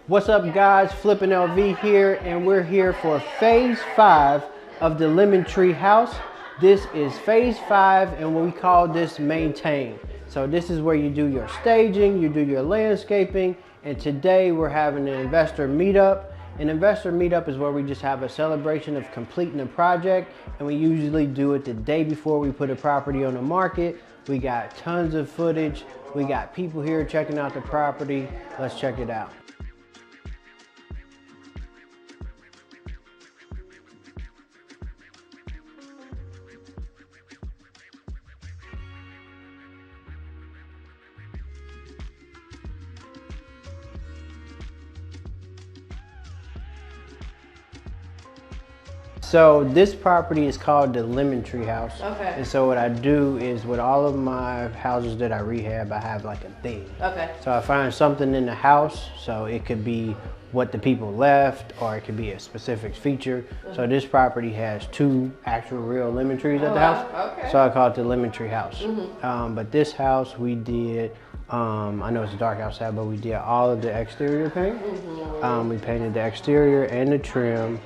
What's up, guys? flippinglv here, and we're here for phase 5 of the Lemon Tree House. This is phase 5, and we call this maintain. So this is where you do your staging, you do your landscaping, and today we're having an investor meetup. An investor meetup is where we just have a celebration of completing a project, and we usually do it the day before we put a property on the market. We got tons of footage. We got people here checking out the property. Let's check it out. So this property is called the Lemon Tree House. Okay. And so what I do is with all of my houses that I rehab, I have like a theme. Okay. So I find something in the house, so it could be what the people left, or it could be a specific feature. So this property has 2 actual real lemon trees at the house. Okay. So I call it the Lemon Tree House. But this house we did, I know it's dark outside, but we did all of the exterior paint. We painted the exterior and the trim.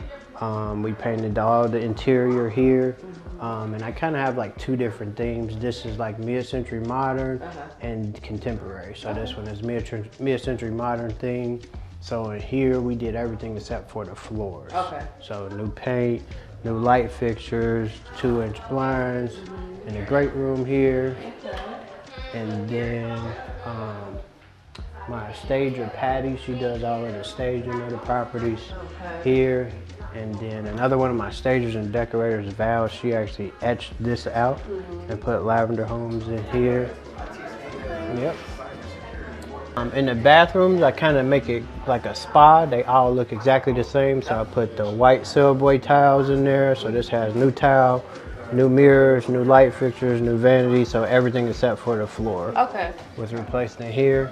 We painted all the interior here, and I kind of have like 2 different themes. This is like mid-century modern and contemporary. So this one is mid-century modern theme. So in here we did everything except for the floors. Okay. So new paint, new light fixtures, 2-inch blinds, in the great room here, and then my stager Patty, she does all of the staging of the properties here. And then another one of my stagers and decorators, Val, she actually etched this out and put Lavender homes in here. Yep. In the bathrooms, I kind of make it like a spa. They all look exactly the same. So I put the white Subway tiles in there. So this has new tile, new mirrors, new light fixtures, new vanity. So everything except for the floor was replaced in here.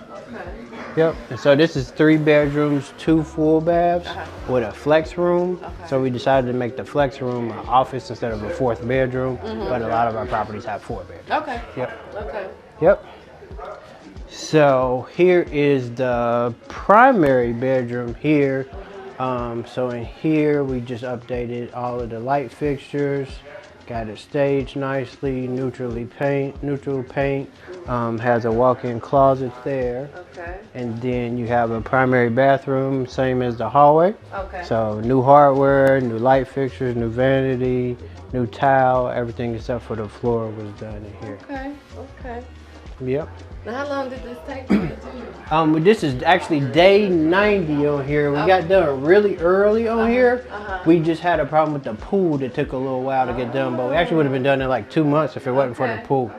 Yep, and so this is 3 bedrooms, 2 full baths with a flex room. So we decided to make the flex room an office instead of a 4th bedroom, but a lot of our properties have 4 bedrooms. Yep. So here is the primary bedroom here. So in here we just updated all of the light fixtures. Got it staged nicely, neutral paint, has a walk-in closet there. And then you have a primary bathroom, same as the hallway. So new hardware, new light fixtures, new vanity, new tile, everything except for the floor was done in here. Yep. Now how long did this take for you to do? This is actually day 90 on here. We got done really early on here. We just had a problem with the pool that took a little while to get done, but we actually would have been done in like 2 months if it wasn't for the pool.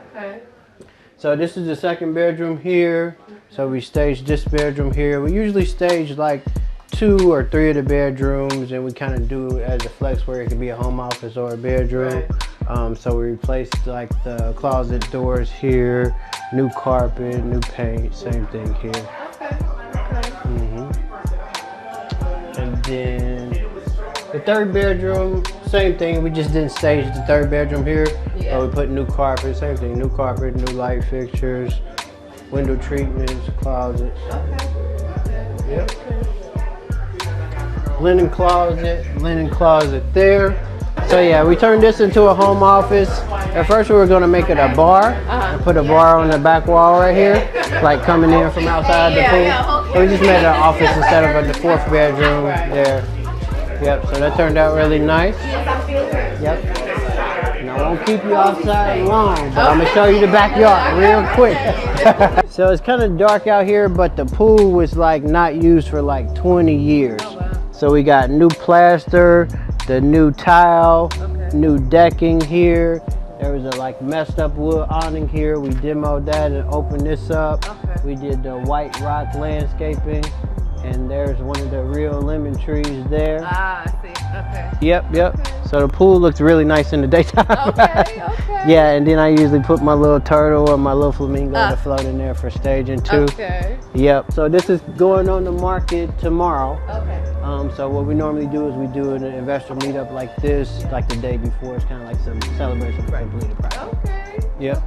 So this is the 2nd bedroom here. So we staged this bedroom here. We usually stage like 2 or 3 of the bedrooms, and we kind of do it as a flex where it could be a home office or a bedroom. So we replaced like the closet doors here, new carpet, new paint, same thing here. And then the 3rd bedroom, same thing. We just didn't stage the 3rd bedroom here. So we put new carpet, same thing, new carpet, new light fixtures, window treatments, closets. Yep. Linen closet there. So yeah, we turned this into a home office. At first we were gonna make it a bar and put a bar on the back wall right here, like coming in from outside the pool. So we just made it an office instead of the 4th bedroom there. Yep, so that turned out really nice. Yep. And I won't keep you outside long, but I'm gonna show you the backyard real quick. So it's kind of dark out here, but the pool was like not used for like 20 years. So we got new plaster, the new tile, new decking here. There was a like messed up wood awning here. We demoed that and opened this up. We did the white rock landscaping, and there's one of the real lemon trees there. I see. Yep. So the pool looks really nice in the daytime. Yeah, and then I usually put my little turtle or my little flamingo to float in there for staging too. Yep. So this is going on the market tomorrow. So what we normally do is we do an investor meetup like this, like the day before. It's kind of like some celebration for completed project. Yep.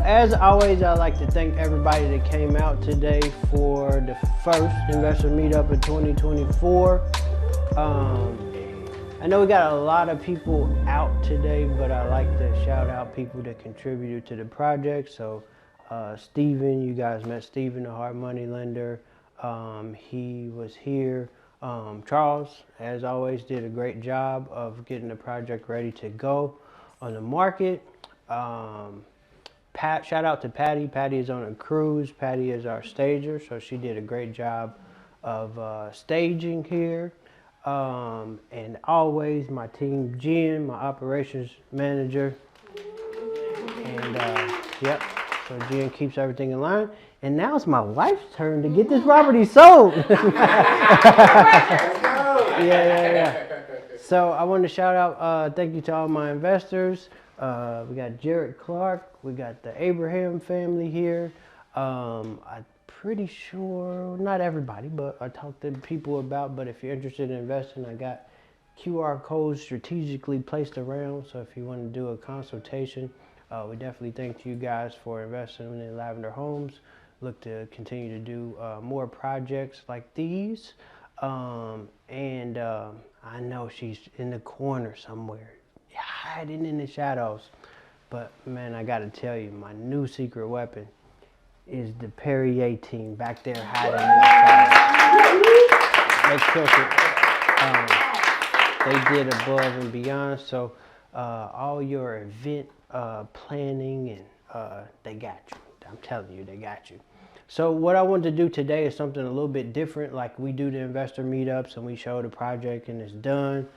as always, I'd like to thank everybody that came out today for the first investor meetup of 2024. I know we got a lot of people out today, but I like to shout out people that contributed to the project. So Steven, you guys met Steven, the hard money lender. He was here. Charles, as always, did a great job of getting the project ready to go on the market. Shout out to Patty. Patty is on a cruise. Patty is our stager, so she did a great job of staging here. And always my team, Jen, my operations manager. And yep, so Jen keeps everything in line. And now it's my wife's turn to get this property sold. Yeah. So I wanted to shout out, thank you to all my investors. We got Jared Clark, we got the Abraham family here. I'm pretty sure, not everybody, but I talked to people about, but if you're interested in investing, I got QR codes strategically placed around. So if you want to do a consultation, we definitely thank you guys for investing in Lavender Homes. Look to continue to do more projects like these. I know she's in the corner somewhere, hiding in the shadows. But man, I gotta tell you, my new secret weapon is the Perrier team back there hiding in the shadows. They killed it. They did above and beyond. So all your event planning, and they got you. I'm telling you, they got you. So what I wanted to do today is something a little bit different. Like we do the investor meetups and we show the project and it's done.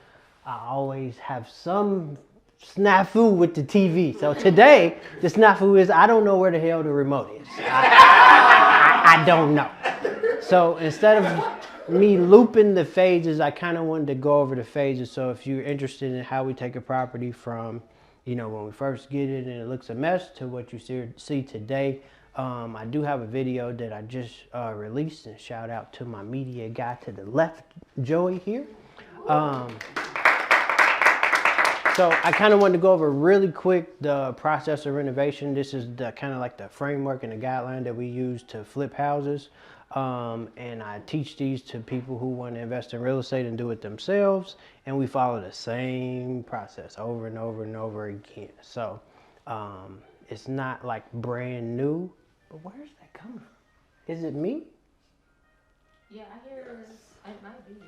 I always have some snafu with the TV. So today, the snafu is I don't know where the hell the remote is. I don't know. So instead of me looping the phases, I kind of wanted to go over the phases. So if you're interested in how we take a property from, when we first get it and it looks a mess to what you see today, I do have a video that I just released, and shout out to my media guy to the left, Joey here. So I kind of wanted to go over really quick the process of renovation. This is the kind of like the framework and the guideline that we use to flip houses. And I teach these to people who want to invest in real estate and do it themselves. And we follow the same process over and over and over again. So it's not like brand new, but where's that coming from? Is it me? Yeah, I hear it might be you.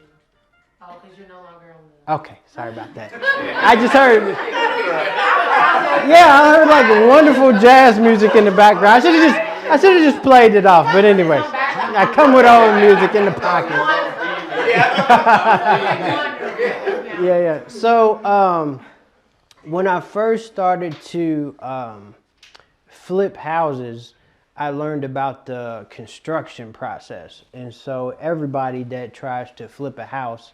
Oh, because you're no longer on the... Okay, sorry about that. I just heard... Yeah, I heard like wonderful jazz music in the background. I should have just played it off, but anyway. I come with old music in the pocket. Yeah. So, when I first started to flip houses, I learned about the construction process. And so everybody that tries to flip a house,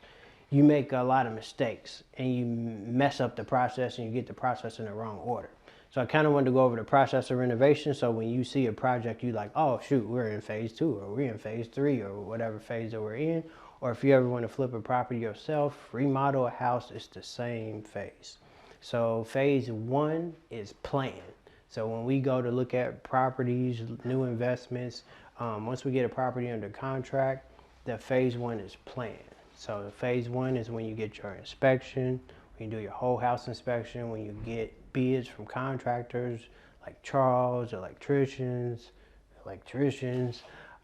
you make a lot of mistakes and you mess up the process and you get the process in the wrong order. So I kind of wanted to go over the process of renovation. So when you see a project, you're like, oh shoot, we're in phase 2 or we're in phase 3 or whatever phase that we're in. Or if you ever want to flip a property yourself, remodel a house, it's the same phase. So phase 1 is plan. So when we go to look at properties, new investments, once we get a property under contract, the phase 1 is plan. So the phase 1 is when you get your inspection, when you do your whole house inspection, when you get bids from contractors like Charles, electricians.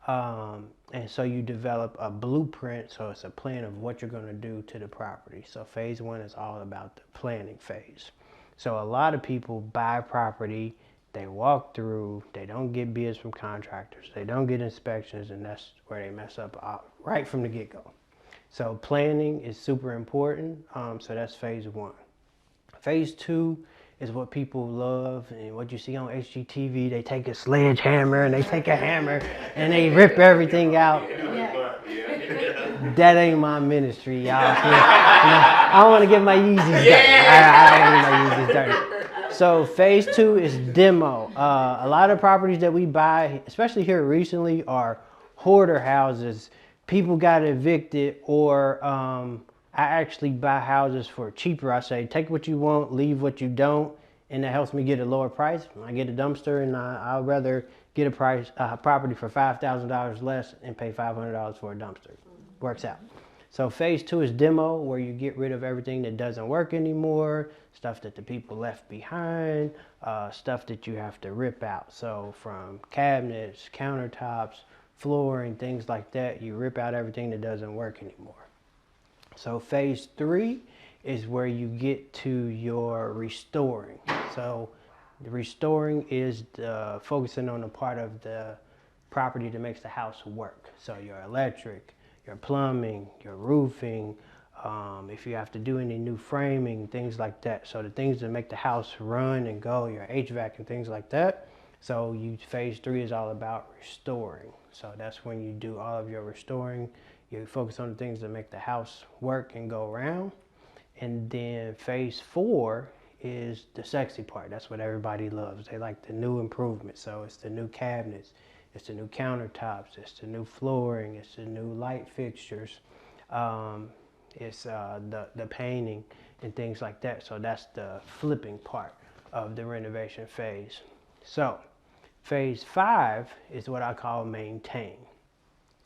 And so you develop a blueprint. So it's a plan of what you're going to do to the property. So phase 1 is all about the planning phase. So a lot of people buy property, they walk through, they don't get bids from contractors, they don't get inspections, and that's where they mess up right from the get-go. So planning is super important. So that's phase 1. Phase 2 is what people love and what you see on HGTV. They take a sledgehammer and they take a hammer and they rip everything out. That ain't my ministry, y'all. I don't want to get my Yeezys dirty. I don't want to get my Yeezys dirty. So phase 2 is demo. A lot of properties that we buy, especially here recently, are hoarder houses. People got evicted, or I actually buy houses for cheaper. I say, take what you want, leave what you don't, and that helps me get a lower price. I get a dumpster, and I'd rather get a property for $5,000 less and pay $500 for a dumpster. Works out. So phase 2 is demo, where you get rid of everything that doesn't work anymore, stuff that the people left behind, stuff that you have to rip out. So from cabinets, countertops, flooring, things like that, you rip out everything that doesn't work anymore. So phase 3 is where you get to your restoring. So the restoring is focusing on the part of the property that makes the house work. So your electric, your plumbing, your roofing, if you have to do any new framing, things like that. So the things that make the house run and go, your HVAC and things like that. So phase 3 is all about restoring. So that's when you do all of your restoring. You focus on the things that make the house work and go around. And then phase 4 is the sexy part. That's what everybody loves. They like the new improvements. So it's the new cabinets, it's the new countertops, it's the new flooring, it's the new light fixtures, it's the painting and things like that. So that's the flipping part of the renovation phase. So phase 5 is what I call maintain.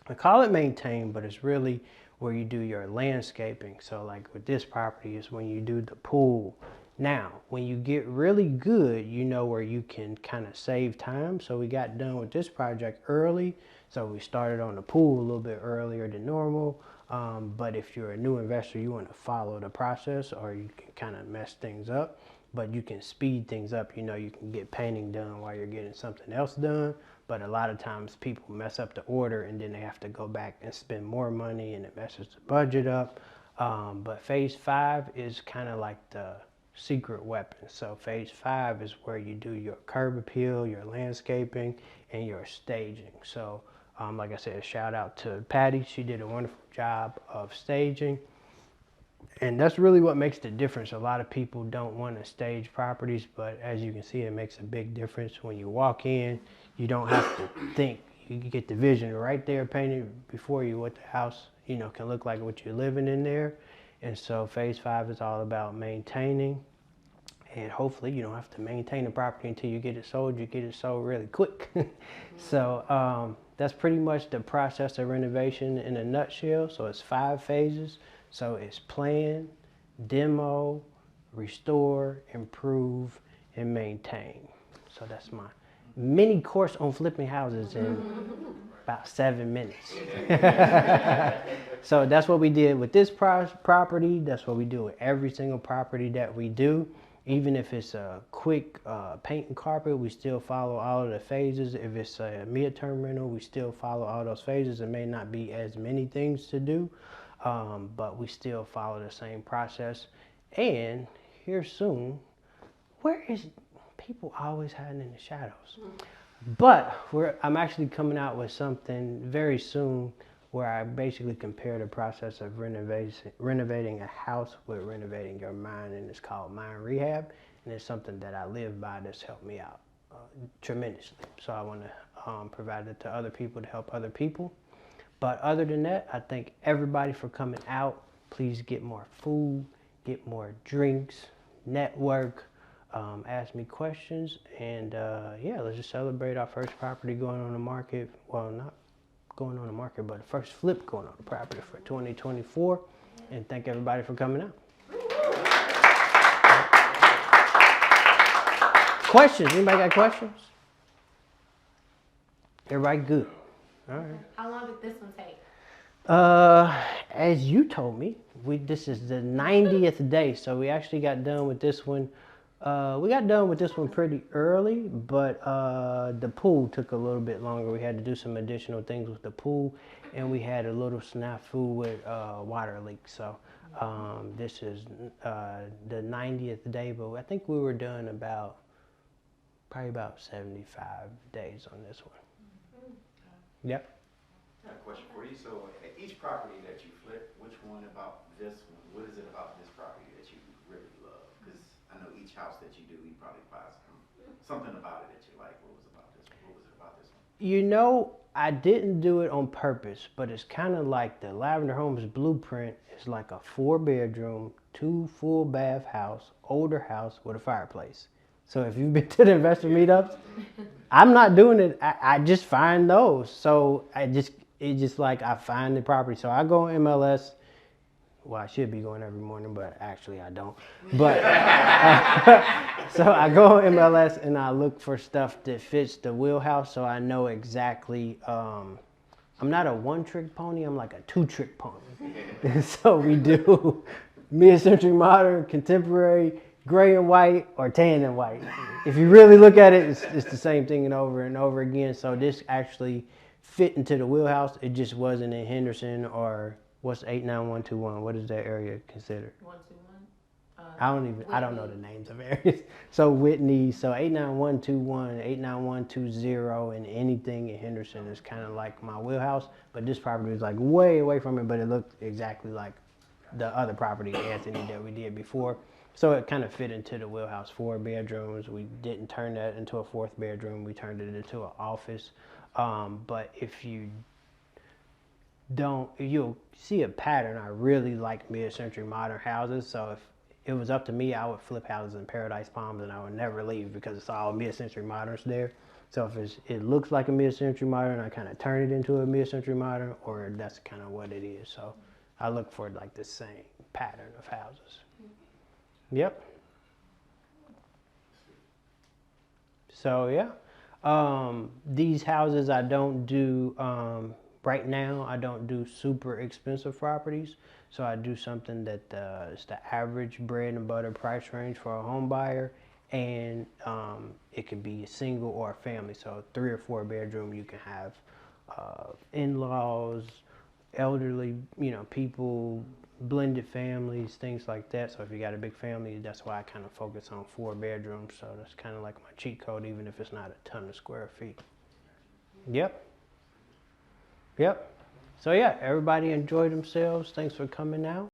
I call it maintain, but it's really where you do your landscaping. So like with this property is when you do the pool. Now, when you get really good, you know where you can kind of save time. So we got done with this project early. So we started on the pool a little bit earlier than normal. But if you're a new investor, you want to follow the process, or you can kind of mess things up. But you can speed things up. You know, you can get painting done while you're getting something else done. But a lot of times people mess up the order, and then they have to go back and spend more money, and it messes the budget up. But phase 5 is kind of like the secret weapon. So phase 5 is where you do your curb appeal, your landscaping, and your staging. So like I said, shout out to Patty. She did a wonderful job of staging. And that's really what makes the difference. A lot of people don't want to stage properties, but as you can see, it makes a big difference. When you walk in, you don't have to think. You get the vision right there painted before you what the house, you know, can look like, what you're living in there. And so phase 5 is all about maintaining. And hopefully you don't have to maintain the property until you get it sold. You get it sold really quick. So that's pretty much the process of renovation in a nutshell. So it's 5 phases. So it's plan, demo, restore, improve, and maintain. So that's my mini course on flipping houses in about 7 minutes. So that's what we did with this property. That's what we do with every single property that we do. Even if it's a quick paint and carpet, we still follow all of the phases. If it's a mid-term rental, we still follow all those phases. It may not be as many things to do, but we still follow the same process. And here soon, where is people always hiding in the shadows? But I'm actually coming out with something very soon where I basically compare the process of renovating a house with renovating your mind, and it's called Mind Rehab, and it's something that I live by that's helped me out tremendously. So I want to provide it to other people to help other people. But other than that, I thank everybody for coming out. Please get more food, get more drinks, network, ask me questions, and yeah, let's just celebrate our first property going on the market. Well, not going on the market, but the first flip going on the property for 2024. And thank everybody for coming out. Questions? Anybody got questions? Everybody good? All right. How long did this one take? As you told me, this is the 90th day, so we actually got done with this one. We got done with this one pretty early, but the pool took a little bit longer. We had to do some additional things with the pool, and we had a little snafu with water leaks. So this is the 90th day, but I think we were done probably about 75 days on this one. Yep. I have a question for you. So at each property that you flip, which one about this one, what is it about this property that you really love? Because I know each house that you do, you probably find something about it that you like. What was about this one? What was it about this one? You know, I didn't do it on purpose, but it's kind of like the Lavender Homes blueprint. It's like a 4-bedroom, 2 full bath house, older house with a fireplace. So if you've been to the investor meetups, I'm not doing it. I just find those. So it's just like I find the property. So I go on MLS. Well, I should be going every morning, but actually I don't. But so I go on MLS and I look for stuff that fits the wheelhouse, so I know exactly. I'm not a one-trick pony. I'm like a two-trick pony. So we do mid-century modern, contemporary, gray and white, or tan and white. If you really look at it, it's the same thing and over again. So this actually fit into the wheelhouse. It just wasn't in Henderson or what's 89121. What is that area considered? 121. I don't know the names of areas. So Whitney, so 89121, 89120, and anything in Henderson is kind of like my wheelhouse. But this property was like way away from it, but it looked exactly like the other property, Anthony, that we did before. So it kind of fit into the wheelhouse. 4 bedrooms. We didn't turn that into a 4th bedroom. We turned it into an office. But if you don't, you'll see a pattern. I really like mid-century modern houses. So if it was up to me, I would flip houses in Paradise Palms and I would never leave because it's all mid-century moderns there. So if it looks like a mid-century modern, I kind of turn it into a mid-century modern, or that's kind of what it is. So I look for like the same pattern of houses. Yep. So yeah, these houses I don't do, right now I don't do super expensive properties. So I do something that is the average bread and butter price range for a home buyer, and it could be a single or a family. So 3 or 4 bedroom, you can have in-laws, elderly, people, blended families, things like that. So if you got a big family, that's why I kind of focus on 4 bedrooms. So that's kind of like my cheat code, even if it's not a ton of square feet. Yep. So yeah, everybody enjoy themselves. Thanks for coming out.